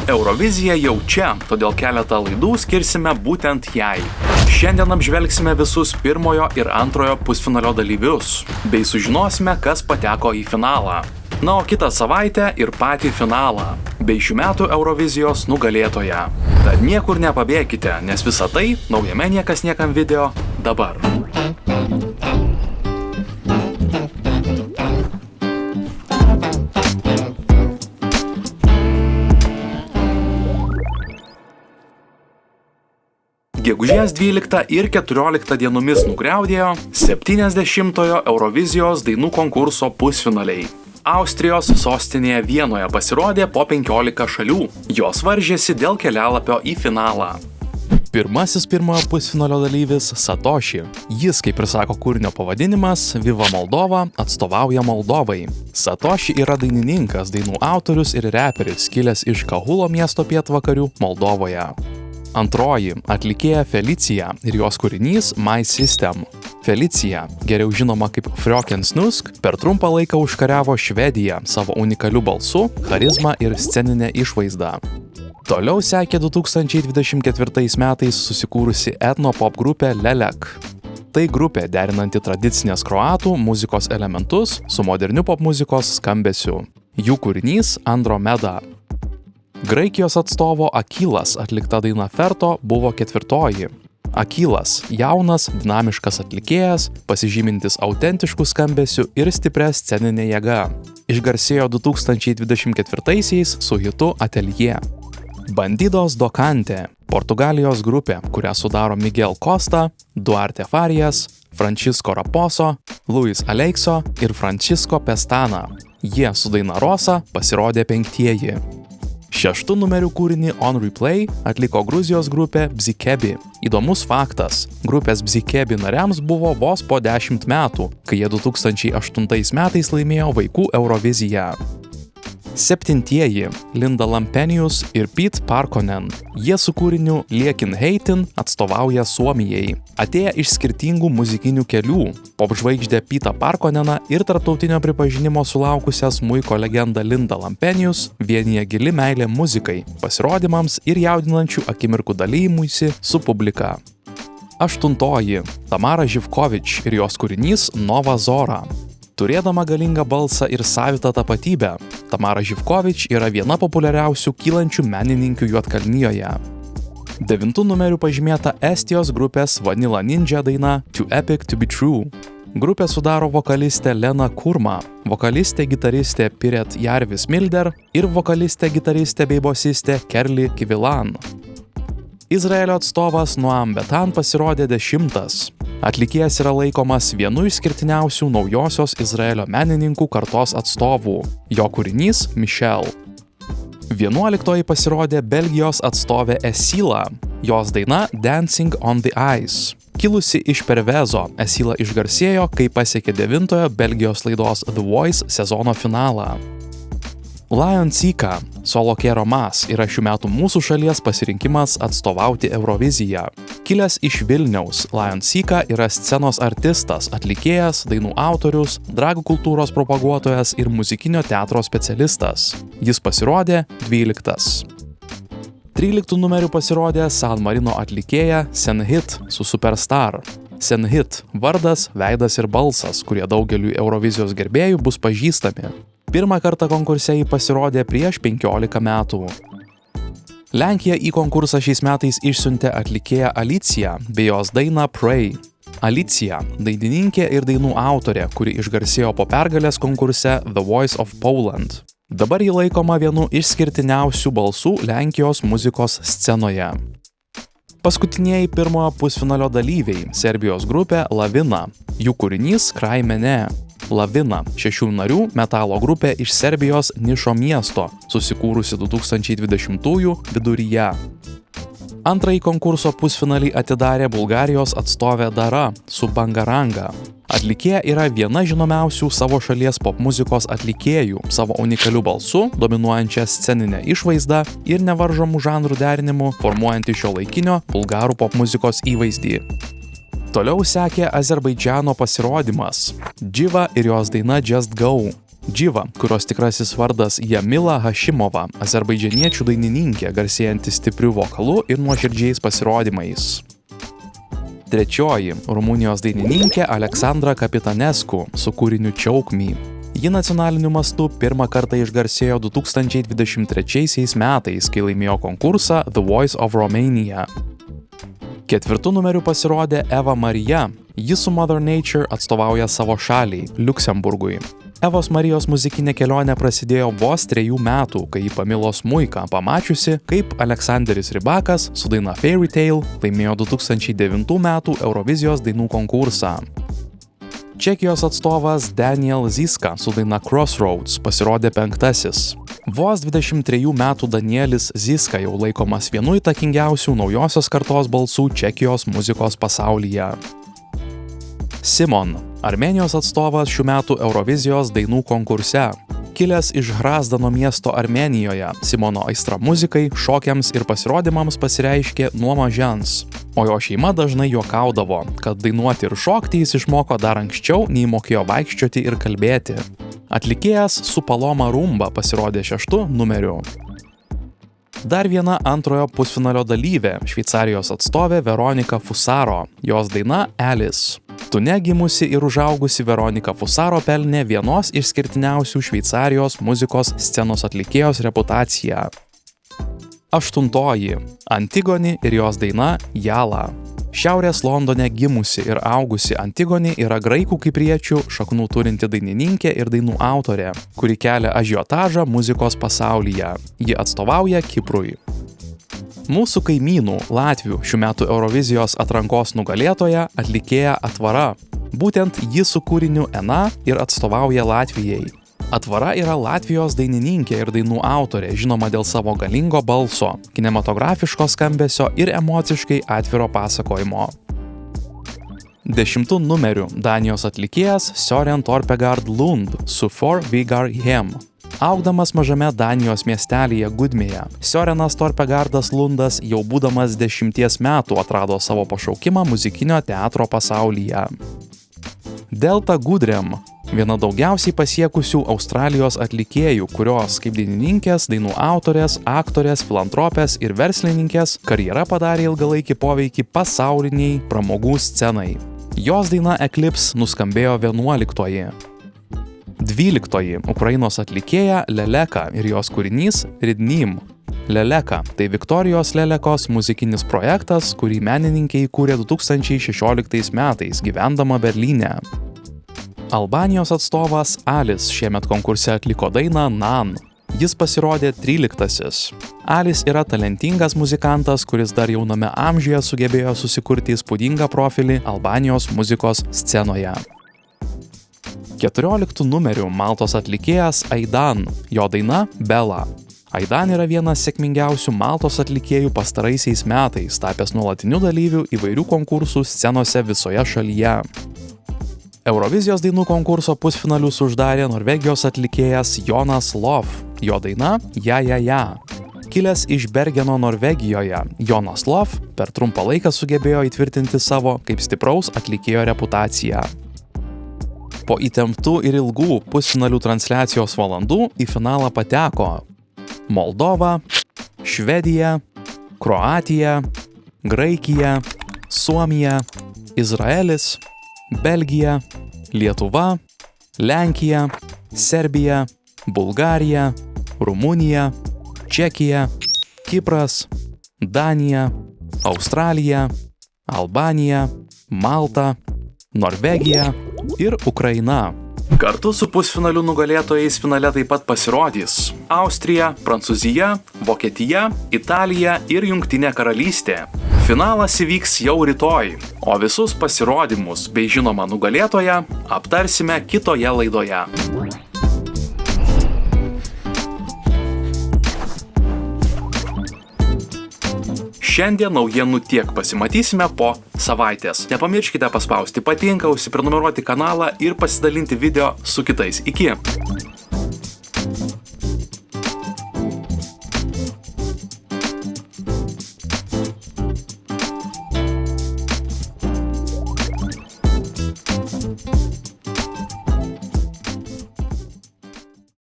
Eurovizija jau čia, todėl keletą laidų skirsime būtent jai. Šiandien apžvelgsime visus pirmojo ir antrojo pusfinalio dalyvius, bei sužinosime, kas pateko į finalą. Na, o kitą savaitę ir patį finalą, bei šių metų Eurovizijos nugalėtoją. Tad niekur nepabėkite, nes visa tai naujame Niekas niekam video dabar. Gegužės 12 ir 14 dienomis nugriaudėjo 70-ojo Eurovizijos dainų konkurso pusfinaliai. Austrijos sostinėje Vienoje pasirodė po 15 šalių. Jos varžėsi dėl kelialapio į finalą. Pirmasis pirmojo pusfinalio dalyvis Satoshi. Jis, kaip ir sako kūrinio pavadinimas, Viva Moldova, atstovauja Moldovai. Satoshi yra dainininkas, dainų autorius ir reperis, kilęs iš Kahulo miesto pietvakarių Moldovoje. Antroji – atlikėja Felicija ir jos kūrinys My System. Felicija, geriau žinoma kaip Fröken Snusk, per trumpą laiką užkariavo Švediją savo unikaliu balsu, charizma ir sceninę išvaizdą. Toliau sekė 2024 metais susikūrusi etno-pop grupė Lelek. Tai grupė derinanti tradicinės kroatų muzikos elementus su moderniu popmuzikos skambesiu. Jų kūrinys Andromeda. Graikijos atstovo Akilas atlikta daina Ferto buvo ketvirtoji. Akilas – jaunas, dinamiškas atlikėjas, pasižymintis autentiškų skambesių ir stipria sceninė jėga. Išgarsėjo 2024-aisiais su hitu Atelier. Bandidos do Cante – Portugalijos grupė, kurią sudaro Miguel Costa, Duarte Farias, Francisco Raposo, Luis Aleixo ir Francisco Pestana. Jie su daina Rosa pasirodė penktieji. Šeštu numeriu kūrinį On Replay atliko Gruzijos grupė Bzikebi. Įdomus faktas, grupės Bzikebi nariams buvo vos po 10 metų, kai jie 2008 metais laimėjo vaikų Euroviziją. Septintieji – Linda Lampenius ir Pete Parkonen. Jie su kūriniu Liekin Heitin atstovauja Suomijai. Atėję iš skirtingų muzikinių kelių, popžvaigždę Petą Parkoneną ir tarptautinio pripažinimo sulaukusią smuiko legendą Linda Lampenius vienija gili meilė muzikai, pasirodymams ir jaudinančių akimirkų dalijimuisi su publika. Aštuntoji – Tamara Živkovič ir jos kūrinys Nova Zora. Turėdama galingą balsą ir savitą tapatybę, Tamara Živkovič yra viena populiariausių kylančių menininkių Juodkalnijoje. Devintu numeriu pažymėta Estijos grupės Vanilla Ninja daina Too Epic to be True. Grupę sudaro vokalistė Lena Kurma, vokalistė gitaristė Piret Jarvis Milder ir vokalistė gitaristė bei bosistė Kerli Kivilan. Izraelio atstovas Noam Betan pasirodė 10. Atlikėjas yra laikomas vienu išskirtiniausių naujosios Izraelio menininkų kartos atstovų. Jo kūrinys Michelle. 11 pasirodė Belgijos atstovė Esila. Jos daina Dancing on the Ice. Kilusi iš Pervezo, Esila išgarsėjo, kai pasiekė 9 Belgijos laidos The Voice sezono finalą. Lion Sika, Solo Kero Mas yra šių metų mūsų šalies pasirinkimas atstovauti Euroviziją. Kilęs iš Vilniaus, Lion Sika yra scenos artistas, atlikėjas, dainų autorius, drag kultūros propaguotojas ir muzikinio teatro specialistas. Jis pasirodė 12. 13 numeriu pasirodė San Marino atlikėja Senhit su Superstar. Senhit – vardas, veidas ir balsas, kurie daugeliui Eurovizijos gerbėjų bus pažįstami. Pirmą kartą konkurse ji pasirodė prieš 15 metų. Lenkija į konkursą šiais metais išsiuntė atlikėją Aliciją bei jos dainą Pray. Alicija – dainininkė ir dainų autorė, kuri išgarsėjo po pergalės konkurse The Voice of Poland. Dabar ji laikoma vienu išskirtiniausių balsų Lenkijos muzikos scenoje. Paskutinieji pirmojo pusfinalio dalyviai – Serbijos grupė Lavina. Jų kūrinys Cry Mene. Lavina – 6 narių metalo grupė iš Serbijos Nišo miesto, susikūrusi 2020-ųjų viduryje. Antrąjį konkurso pusfinalį atidarė Bulgarijos atstovė Dara su Bangaranga. Atlikėja yra viena žinomiausių savo šalies popmuzikos atlikėjų, savo unikaliu balsu, dominuojančia sceninę išvaizdą ir nevaržomų žanrų derinimu, formuojantį šiuolaikinio bulgarų popmuzikos įvaizdį. Toliau sekė Azerbaidžano pasirodymas – Dživa ir jos daina Just Go. Dživa, kurios tikrasis vardas Jamila Hashimova, azerbaidžianiečių dainininkė, garsėjanti stipriu vokalu ir nuoširdžiais pasirodymais. Trečioji – Rumunijos dainininkė Aleksandra Kapitanescu su kūriniu Choke Me. Ji nacionaliniu mastu pirmą kartą išgarsėjo 2023 metais, kai laimėjo konkursą The Voice of Romania. Ketvirtu numeriu pasirodė Eva Marija. Ji su Mother Nature atstovauja savo šaliai, Liuksemburgui. Evos Marijos muzikinė kelionė prasidėjo vos 3 metų, kai ji pamilo smuiką, pamačiusi, kaip Aleksanderis Rybakas su daina Fairy Tale laimėjo 2009 metų Eurovizijos dainų konkursą. Čekijos atstovas Daniel Ziska su daina Crossroads pasirodė 5. Vos 23 metų Danielis Ziska jau laikomas vienu įtakingiausių naujosios kartos balsų Čekijos muzikos pasaulyje. Simon, Armėnijos atstovas šių metų Eurovizijos dainų konkurse. Kilęs iš Hrazdano miesto Armėnijoje, Simono aistra muzikai, šokiams ir pasirodymams pasireiškė nuo mažens. O jo šeima dažnai juokaudavo, kad dainuoti ir šokti jis išmoko dar anksčiau, nei mokėjo vaikščioti ir kalbėti. Atlikėjas su Paloma Rumba pasirodė 6. numeriu. Dar viena antrojo pusfinalio dalyvė, Šveicarijos atstovė Veronika Fusaro, jos daina Alice. Tune gimusi ir užaugusi Veronika Fusaro pelnė vienos išskirtiniausių Šveicarijos muzikos scenos atlikėjos reputaciją. 8. Antigoni ir jos daina Jala. Šiaurės Londone gimusi ir augusi Antigoni yra graikų kipriečių šaknų turinti dainininkė ir dainų autorė, kuri kelia ažiotažą muzikos pasaulyje. Ji atstovauja Kiprui. Mūsų kaimynų Latvių šių metų Eurovizijos atrankos nugalėtoja atlikėja Atvara. Būtent ji su kūriniu Ena ir atstovauja Latvijai. Atvara yra Latvijos dainininkė ir dainų autorė, žinoma dėl savo galingo balso, kinematografiško skambesio ir emociškai atviro pasakojimo. 10. numeriu Danijos atlikėjas Søren Torpegard Lund su For Vigar Hem. Augdamas mažame Danijos miestelyje Gudmėje, Sørenas Torpegardas Lundas jau būdamas 10 metų atrado savo pašaukimą muzikinio teatro pasaulyje. Delta Goodrem – viena daugiausiai pasiekusių Australijos atlikėjų, kurios kaip dainininkės, dainų autorės, aktorės, filantropės ir verslininkės karjera padarė ilgalaikį poveikį pasauliniai pramogų scenai. Jos daina Eclipse nuskambėjo 11. 12. Ukrainos atlikėja Leleka ir jos kūrinys Ridnim. Leleka – tai Viktorijos Lelekos muzikinis projektas, kurį menininkė įkūrė 2016 metais gyvendama Berlyne. Albanijos atstovas Alis šiemet konkurse atliko dainą Nan. Jis pasirodė 13. Alis yra talentingas muzikantas, kuris dar jauname amžiuje sugebėjo susikurti įspūdingą profilį Albanijos muzikos scenoje. 14. numeriu Maltos atlikėjas Aidan, jo daina Bella. Aidan yra vienas sėkmingiausių Maltos atlikėjų pastaraisiais metais, tapęs nuolatiniu dalyviu įvairių konkursų scenose visoje šalyje. Eurovizijos dainų konkurso pusfinalius uždarė Norvegijos atlikėjas Jonas Love, jo daina Ja Ja Ja. Kilęs iš Bergeno Norvegijoje, Jonas Love per trumpą laiką sugebėjo įtvirtinti savo kaip stipraus atlikėjo reputaciją. Po įtemptų ir ilgų pusfinalių transliacijos valandų į finalą pateko Moldova, Švedija, Kroatija, Graikija, Suomija, Izraelis, Belgija, Lietuva, Lenkija, Serbija, Bulgarija, Rumunija, Čekija, Kipras, Danija, Australija, Albanija, Malta, Norvegija ir Ukraina. Kartu su pusfinalių nugalėtojais finale taip pat pasirodys Austrija, Prancūzija, Vokietija, Italija ir Jungtinė karalystė. Finalas įvyks jau rytoj, o visus pasirodymus bei žinoma nugalėtoją aptarsime kitoje laidoje. Šiandien naujienų tiek, pasimatysime po savaitės. Nepamirškite paspausti patinka, užsiprenumeruoti kanalą ir pasidalinti video su kitais. Iki!